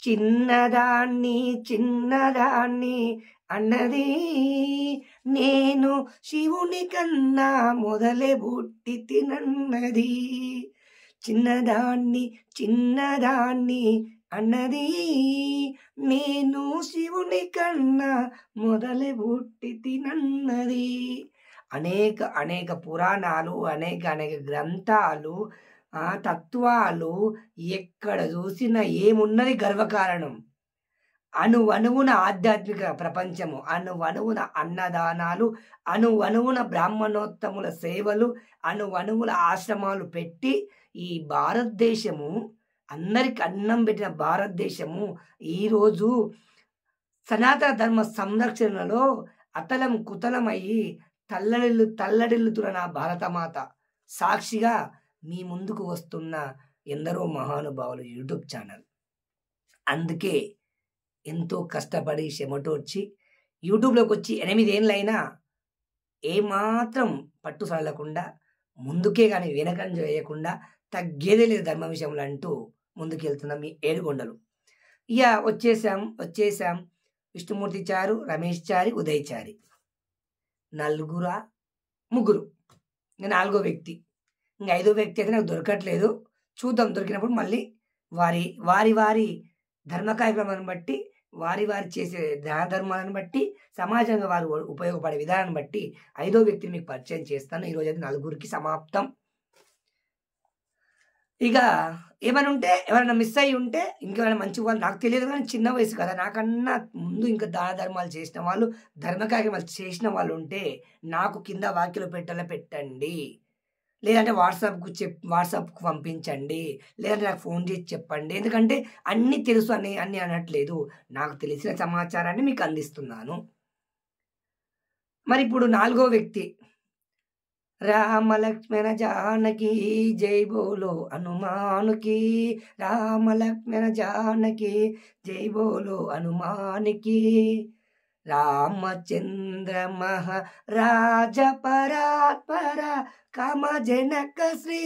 చిన్నదాన్ని చిన్నదాన్ని అన్నది నేను శివుని కన్నా మొదలే పుట్టి తినన్నది. చిన్నదాన్ని చిన్నదాన్ని అన్నది నేను శివుని కన్నా మొదలే పుట్టి తినన్నది. అనేక అనేక పురాణాలు, అనేక అనేక గ్రంథాలు, తత్వాలు ఎక్కడ చూసినా ఏమున్నది గర్వకారణం. అణువణువున ఆధ్యాత్మిక ప్రపంచము, అణువణువున అన్నదానాలు, అణువణువున బ్రాహ్మణోత్తముల సేవలు, అణువణువుల ఆశ్రమాలు పెట్టి ఈ భారతదేశము, అందరికి అన్నం పెట్టిన భారతదేశము ఈరోజు సనాతన ధర్మ సంరక్షణలో అతలం కుతలమయ్యి తల్లడిల్లుతున్న నా భారతమాత సాక్షిగా మీ ముందుకు వస్తున్న ఎందరో మహానుభావులు యూట్యూబ్ ఛానల్. అందుకే ఎంతో కష్టపడి చెమటోడ్చి యూట్యూబ్లోకి వచ్చి 8 ఏళ్ళైనా ఏమాత్రం పట్టు సడలకుండా, ముందుకే కానీ వెనకంజ వేయకుండా, తగ్గేదే లేదు ధర్మ విషయంలో అంటూ ముందుకెళ్తున్నాం మీ ఏడుగొండలు. ఇక వచ్చేసాం విష్ణుమూర్తి చారు, రమేష్ చారి, ఉదయ్ చారి, ముగ్గురు. ఇంకా 4వ వ్యక్తి, ఇంకా 5వ వ్యక్తి అయితే నాకు దొరకట్లేదు. చూద్దాం, దొరికినప్పుడు మళ్ళీ వారి ధర్మ కార్యక్రమాన్ని బట్టి, వారి చేసే దాన ధర్మాలను బట్టి, సమాజంగా వారు ఉపయోగపడే విధానాన్ని బట్టి 5వ వ్యక్తిని మీకు పరిచయం చేస్తాను. ఈరోజు అయితే 4కి సమాప్తం. ఇక ఏమైనా ఉంటే, ఎవరైనా మిస్ అయ్యి ఉంటే, ఇంకెవరైనా మంచి వాళ్ళు నాకు తెలియదు కానీ చిన్న వయసు కదా, నాకన్నా ముందు ఇంకా దాన ధర్మాలు చేసిన వాళ్ళు, ధర్మ కార్యక్రమాలు చేసిన వాళ్ళు ఉంటే నాకు కింద వాక్యలో పెట్టండి, లేదంటే వాట్సాప్కు పంపించండి, లేదంటే నాకు ఫోన్ చేసి చెప్పండి. ఎందుకంటే అన్నీ తెలుసు అన్నీ అనట్లేదు, నాకు తెలిసిన సమాచారాన్ని మీకు అందిస్తున్నాను. మరి ఇప్పుడు 4వ వ్యక్తి, రామ లక్ష్మణ జానకి జై బోలో హనుమానుకి, రామ లక్ష్మణ జానకి జై బోలో హనుమానికి, రామచంద్ర మహారాజ పరాత్పర కామ జనక శ్రీ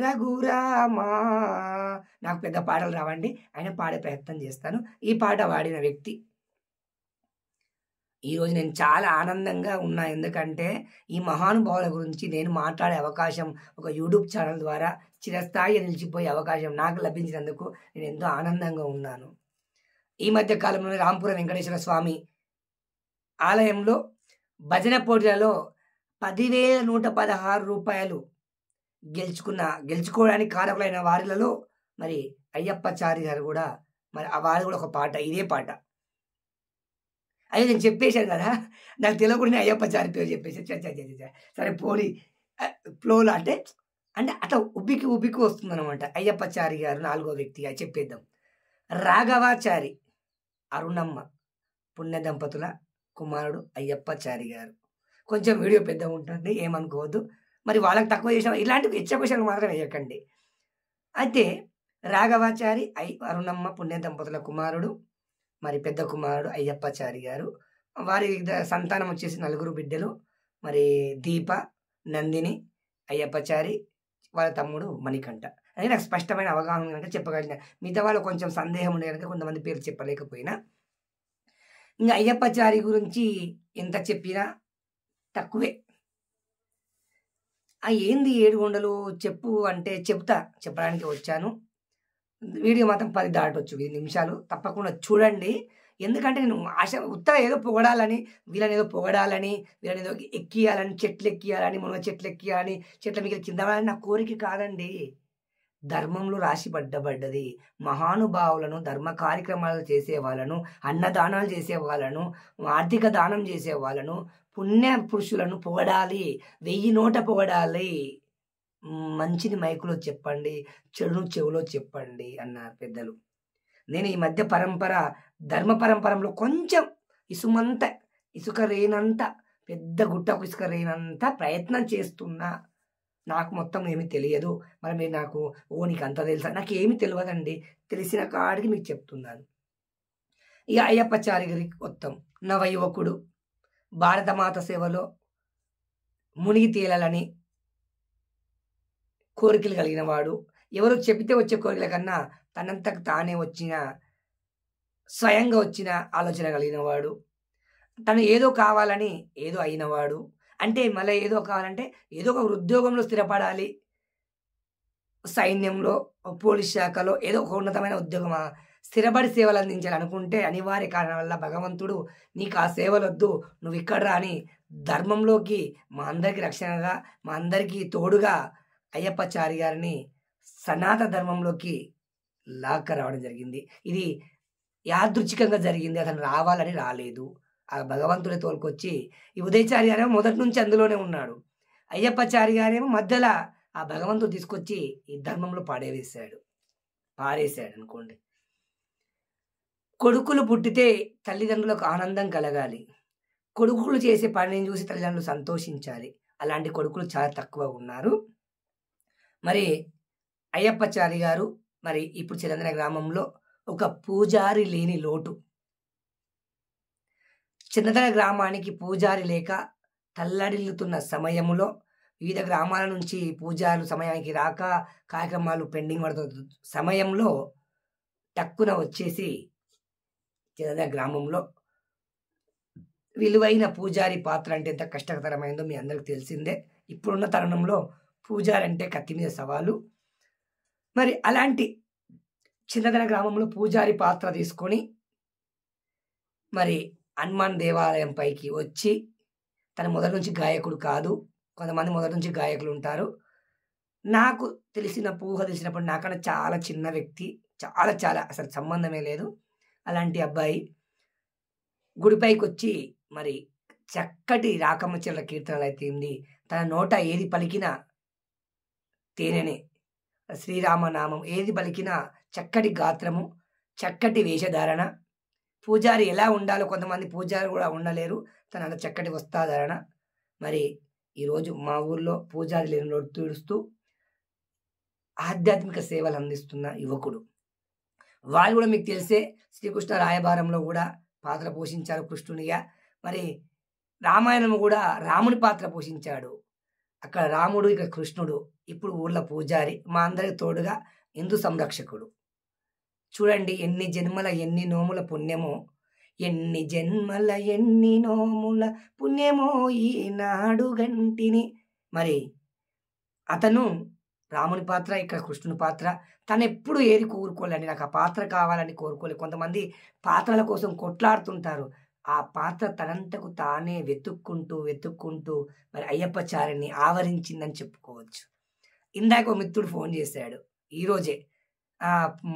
రఘురామ. నాకు పెద్ద పాటలు రావండి, ఆయన పాడే ప్రయత్నం చేస్తాను. ఈ పాట పాడిన వ్యక్తి ఈరోజు నేను చాలా ఆనందంగా ఉన్నా. ఎందుకంటే ఈ మహానుభావుల గురించి నేను మాట్లాడే అవకాశం ఒక యూట్యూబ్ ఛానల్ ద్వారా చిరస్థాయిగా నిలిచిపోయే అవకాశం నాకు లభించినందుకు నేను ఎంతో ఆనందంగా ఉన్నాను. ఈ మధ్య కాలంలో రాంపురం వెంకటేశ్వర స్వామి ఆలయంలో భజన పోటీలలో 10,116 రూపాయలు గెలుచుకోవడానికి కారకులైన వారిలలో మరి అయ్యప్పచారి గారు కూడా, మరి వారు కూడా ఒక పాట, ఇదే పాట. అయ్యో నేను చెప్పేశాను కదా, నాకు తెలియకుండా అయ్యప్పచారి పేరు చెప్పేసి సరే పోనీ ఫ్లోలో అంటే అట్లా ఉబ్బికి వస్తుంది అనమాట. అయ్యప్పచారి గారు 4వ వ్యక్తిగా చెప్పేద్దాం. రాఘవాచారి అరుణమ్మ పుణ్య దంపతుల కుమారుడు అయ్యప్పచారి గారు. కొంచెం వీడియో పెద్దగా ఉంటుంది, ఏమనుకోవద్దు. మరి వాళ్ళకి తక్కువ చేసిన ఇలాంటి హెచ్చ క్వశ్చన్లు మాత్రం వేయకండి. అయితే రాఘవాచారి అరుణమ్మ పుణ్య దంపతుల కుమారుడు, మరి పెద్ద కుమారుడు అయ్యప్పచారి గారు. వారి సంతానం వచ్చేసి 4 బిడ్డలు, మరి దీప, నందిని, అయ్యప్పచారి, వాళ్ళ తమ్ముడు మణికంఠ. అని నాకు స్పష్టమైన అవగాహన కనుక చెప్పగలిగిన. మిగతా వాళ్ళు కొంచెం సందేహం ఉండే కనుక కొంతమంది పేరు చెప్పలేకపోయినా, ఇంకా అయ్యప్పచారి గురించి ఎంత చెప్పినా తక్కువే. ఏంది 7 గొండలు చెప్పు అంటే చెప్పడానికి వచ్చాను. వీడియో మాత్రం 10 దాటవచ్చు, 20 నిమిషాలు. తప్పకుండా చూడండి. ఎందుకంటే నేను ఉత్తగా ఏదో పొగడాలని, వీళ్ళని ఏదో ఎక్కియాలని, చెట్లు ఎక్కియాలని, మునగ చెట్లు ఎక్కియాలని, చెట్ల మీకు కింద పడాలని నా కోరిక కాదండి. ధర్మంలో రాసి పడ్డది. మహానుభావులను, ధర్మ కార్యక్రమాలు చేసే వాళ్ళను, అన్నదానాలు చేసే వాళ్ళను, ఆర్థిక దానం చేసే వాళ్ళను, పుణ్య పురుషులను పొగడాలి, 1000 నోట పొగడాలి. మంచిని మైకులో చెప్పండి, చెడును చెవులో చెప్పండి అన్నారు పెద్దలు. నేను ఈ మధ్య ధర్మ పరంపరలో కొంచెం ఇసుక రేనంత, పెద్ద గుట్టకు ఇసుక రేనంత ప్రయత్నం చేస్తున్నా. నాకు మొత్తం ఏమీ తెలియదు. మరి మీరు నాకు నీకు అంత తెలుసా? నాకు ఏమీ తెలియదండి, తెలిసిన కాడికి మీకు చెప్తున్నాను. ఇక అయ్యప్పచారి గారి మొత్తం నవయువకుడు, భారతమాత సేవలో మునిగి తేలాలని కోరికలు కలిగిన వాడు. ఎవరు చెబితే వచ్చే కోరికల కన్నా తనంతకు తానే వచ్చిన స్వయంగా వచ్చిన ఆలోచన కలిగినవాడు, తను ఏదో కావాలని ఏదో అయినవాడు. అంటే మళ్ళీ ఏదో కావాలంటే ఏదో ఒక ఉద్యోగంలో స్థిరపడాలి. సైన్యంలో, పోలీస్ శాఖలో ఏదో ఒక ఉన్నతమైన ఉద్యోగమా స్థిరపడి సేవలందించాలనుకుంటే అనివార్య కారణాల వల్ల భగవంతుడు నీకు ఆ సేవలొద్దు, నువ్విక్కడ రా అని ధర్మంలోకి మా అందరికి రక్షణగా, మా అందరికీ తోడుగా అయ్యప్పచారి గారిని సనాతన ధర్మంలోకి లాక్కరావడం జరిగింది. ఇది యాదృచ్ఛికంగా జరిగింది. అతను రావాలని రాలేదు. ఆ భగవంతుడే తోలుకొచ్చి ఈ ఉదయచారి గారేమో మొదటి నుంచి అందులోనే ఉన్నాడు. అయ్యప్పచారి గారేమో మధ్యల ఆ భగవంతుడు తీసుకొచ్చి ఈ ధర్మంలో పారేశాడనుకోండి. కొడుకులు పుట్టితే తల్లిదండ్రులకు ఆనందం కలగాలి. కొడుకులు చేసే పనిని చూసి తల్లిదండ్రులు సంతోషించాలి. అలాంటి కొడుకులు చాలా తక్కువ ఉన్నారు. మరి అయ్యప్పచారి గారు మరి ఇప్పుడు చిరంజన గ్రామంలో ఒక పూజారి లేని లోటు. చిన్నదన గ్రామానికి పూజారి లేక తల్లడిల్లుతున్న సమయంలో వివిధ గ్రామాల నుంచి పూజారులు సమయానికి రాక కార్యక్రమాలు పెండింగ్ పడుతున్న సమయంలో టక్కున వచ్చేసి చిన్నదన గ్రామంలో విలువైన పూజారి పాత్ర అంటే ఎంత కష్టతరమైందో మీ అందరికి తెలిసిందే. ఇప్పుడున్న తరుణంలో పూజారి అంటే కత్తి మీద సవాలు. మరి అలాంటి చిన్నదన గ్రామంలో పూజారి పాత్ర తీసుకొని మరి హనుమాన్ దేవాలయం పైకి వచ్చి, తను మొదటి నుంచి గాయకుడు కాదు, కొంతమంది మొదటి నుంచి గాయకులు ఉంటారు. నాకు తెలిసినప్పుడు నాకన్నా చాలా చిన్న వ్యక్తి, చాలా అసలు సంబంధమే లేదు. అలాంటి అబ్బాయి గుడిపైకి వచ్చి మరి చక్కటి రాకమ్మ చెల్ల కీర్తనలు అయితేంది, తన నోట ఏది పలికినా తేనెనే, శ్రీరామనామం ఏది పలికినా చక్కటి గాత్రము, చక్కటి వేషధారణ. పూజారి ఎలా ఉండాలో కొంతమంది పూజారి కూడా ఉండలేరు, తన అంత చక్కటి వస్త్రధారణ. మరి ఈరోజు మా ఊర్లో పూజారి లేని లోటు తీరుస్తూ ఆధ్యాత్మిక సేవలు అందిస్తున్న యువకుడు. వాళ్ళు కూడా మీకు తెలిసే శ్రీకృష్ణ రాయబారంలో కూడా పాత్ర పోషించారు కృష్ణునిగా. మరి రామాయణం కూడా రాముని పాత్ర పోషించాడు. అక్కడ రాముడు, ఇక్కడ కృష్ణుడు. ఇప్పుడు ఊర్లో పూజారి, మా అందరికి తోడుగా హిందూ సంరక్షకుడు. చూడండి ఎన్ని జన్మల ఎన్ని నోముల పుణ్యమో, ఎన్ని జన్మల ఎన్ని నోముల పుణ్యమో ఈనాడు గంటిని. మరి అతను రాముని పాత్ర, ఇక్కడ కృష్ణుని పాత్ర. తను ఎప్పుడు ఏది కోరుకోలేండి, నాకు ఆ పాత్ర కావాలని కోరుకోలేదు. కొంతమంది పాత్రల కోసం కొట్లాడుతుంటారు. ఆ పాత్ర తనంతకు తానే వెతుక్కుంటూ మరి అయ్యప్పచారిని ఆవరించిందని చెప్పుకోవచ్చు. ఇందాక ఒక మిత్రుడు ఫోన్ చేశాడు ఈరోజే,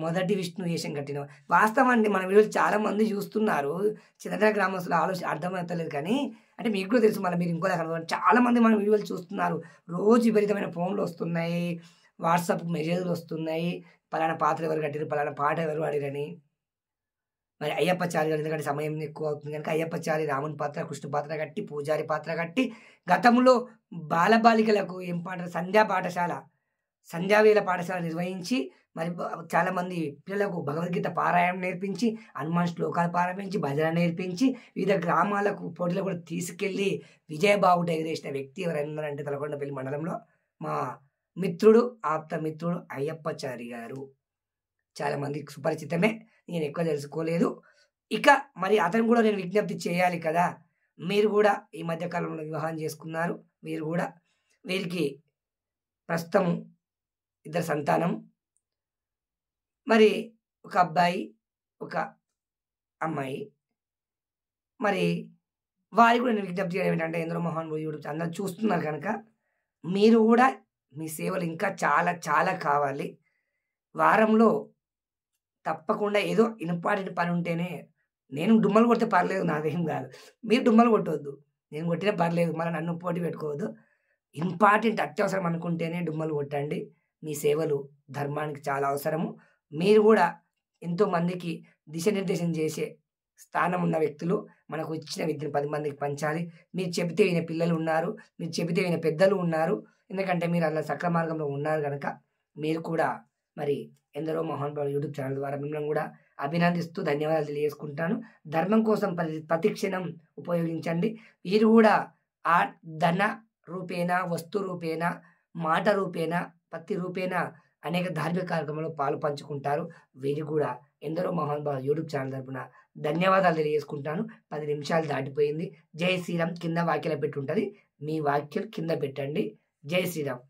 మొదటి విష్ణు వేషం కట్టిన. వాస్తవం అండి, మన వీడియోలు చాలా మంది చూస్తున్నారు. చిన్నదన గ్రామస్తులు అర్థమవుతలేదు కానీ, అంటే మీకు కూడా తెలుసు, మళ్ళీ మీరు ఇంకోలా కనుగొని చాలా మంది మన వీడియోలు చూస్తున్నారు. రోజు విపరీతమైన ఫోన్లు వస్తున్నాయి, వాట్సాప్ మెసేజ్లు వస్తున్నాయి, పలానా పాత్ర ఎవరు కట్టారు, పలానా పాట ఎవరు పాడారని. మరి అయ్యప్పచారి గారు ఎందుకంటే సమయం ఎక్కువ అవుతుంది కనుక అయ్యప్పచారి రాముని పాత్ర, కృష్ణ పాత్ర కట్టి, పూజారి పాత్ర కట్టి, గతంలో బాలబాలికలకు ఏం పాట సంధ్యావేళ పాఠశాల నిర్వహించి మరి చాలామంది పిల్లలకు భగవద్గీత పారాయణం నేర్పించి, హనుమాన్ శ్లోకాలు పారాయణించి, భజన నేర్పించి, వివిధ గ్రామాలకు పోటీలు కూడా తీసుకెళ్ళి విజయబావుట ఎగిరేసిన వ్యక్తి ఎవరన్నారంటే తలకొండపల్లి మండలంలో మా మిత్రుడు, ఆప్త మిత్రుడు అయ్యప్పచారి గారు. చాలామందికి సుపరిచితమే, నేను ఎక్కువ తెలుసుకోలేదు. ఇక మరి అతను కూడా నేను విజ్ఞప్తి చేయాలి కదా, మీరు కూడా ఈ మధ్యకాలంలో వివాహం చేసుకున్నారు, మీరు కూడా వీరికి ప్రస్తుతం 2 సంతానం, మరి ఒక అబ్బాయి ఒక అమ్మాయి. మరి వారికి కూడా నేను విజ్ఞప్తి చేయడం ఏంటంటే, ఎందరో మహాన్ యూట్యూబ్ అందరూ చూస్తున్నారు కనుక మీరు కూడా మీ సేవలు ఇంకా చాలా కావాలి. వారంలో తప్పకుండా ఏదో ఇంపార్టెంట్ పని ఉంటేనే, నేను డుమ్మలు కొడితే పర్లేదు, నాదేం కాదు, మీరు డుమ్మలు కొట్టవద్దు, నేను కొట్టినా పర్లేదు, మళ్ళీ నన్ను పోటీ పెట్టుకోవద్దు. ఇంపార్టెంట్ అత్యవసరం అనుకుంటేనే డుమ్మలు కొట్టండి. మీ సేవలు ధర్మానికి చాలా అవసరము. మీరు కూడా ఎంతోమందికి దిశానిర్దేశం చేసే స్థానం ఉన్న వ్యక్తులు. మనకు ఇచ్చిన విద్యను 10 మందికి పంచాలి. మీరు చెబితే వినే పిల్లలు ఉన్నారు, మీరు చెబితే వినే పెద్దలు ఉన్నారు. ఎందుకంటే మీరు అలా సక్రమ మార్గంలో ఉన్నారు కనుక మీరు కూడా మరి ఎందరో మహానుభావులు యూట్యూబ్ ఛానల్ ద్వారా మిమ్మల్ని కూడా అభినందిస్తూ ధన్యవాదాలు తెలియజేసుకుంటాను. ధర్మం కోసం ప్రతిక్షణం ఉపయోగించండి. వీరు కూడా ఆ ధన రూపేణ, వస్తు రూపేణ, మాట రూపేణ, పత్తి రూపేణ అనేక ధార్మిక కార్యక్రమంలో పాలు పంచుకుంటారు. వీరు కూడా ఎందరో మహానుభావులు యూట్యూబ్ ఛానల్ తరపున ధన్యవాదాలు తెలియజేసుకుంటాను. 10 నిమిషాలు దాటిపోయింది. జై శ్రీరామ్. కింద వాక్యాలు పెట్టి ఉంటుంది, మీ వాక్యాలు కింద పెట్టండి. జై శ్రీరామ్.